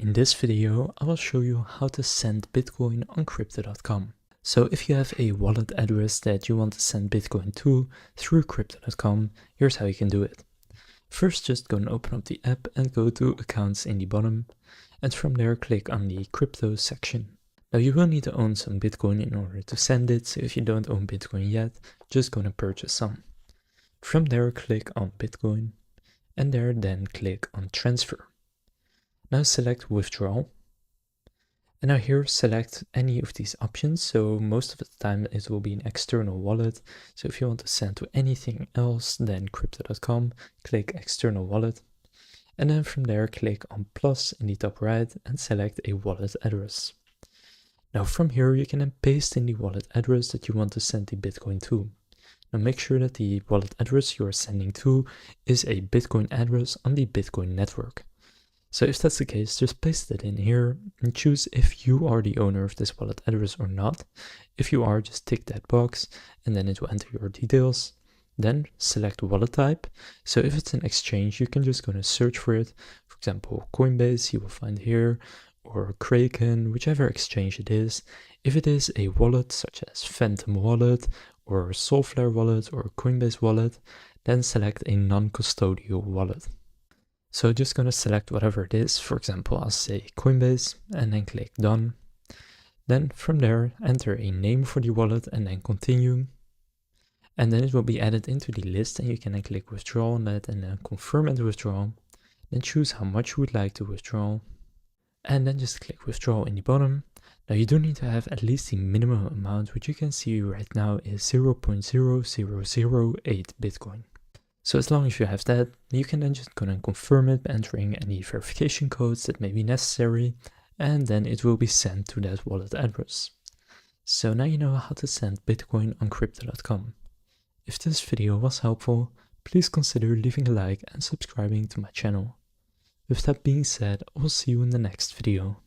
In this video, I will show you how to send Bitcoin on Crypto.com. So if you have a wallet address that you want to send Bitcoin to through Crypto.com, here's how you can do it. First, just go and open up the app and go to Accounts in the bottom, and from there click on the Crypto section. Now you will need to own some Bitcoin in order to send it, so if you don't own Bitcoin yet, just go and purchase some. From there click on Bitcoin, and there then click on Transfer. Now select Withdrawal, and now here select any of these options. So most of the time it will be an external wallet, so if you want to send to anything else than Crypto.com, click External Wallet, and then from there click on plus in the top right and select a wallet address. Now from here you can then paste in the wallet address that you want to send the Bitcoin to. Now make sure that the wallet address you are sending to is a Bitcoin address on the Bitcoin network. So if that's the case, just paste it in here and choose if you are the owner of this wallet address or not. If you are, just tick that box and then it will enter your details. Then select wallet type. So if it's an exchange, you can just go and search for it. For example, Coinbase you will find here, or Kraken, whichever exchange it is. If it is a wallet such as Phantom Wallet or Solflare Wallet or Coinbase Wallet, then select a non-custodial wallet. So just going to select whatever it is. For example, I'll say Coinbase and then click Done. Then from there, enter a name for the wallet and then continue. And then it will be added into the list and you can then click Withdraw on that and then confirm and withdraw. Then choose how much you would like to withdraw. And then just click Withdraw in the bottom. Now you do need to have at least the minimum amount, which you can see right now is 0.0008 Bitcoin. So as long as you have that, you can then just go and confirm it by entering any verification codes that may be necessary, and then it will be sent to that wallet address. So now you know how to send Bitcoin on Crypto.com. If this video was helpful, please consider leaving a like and subscribing to my channel. With that being said, I will see you in the next video.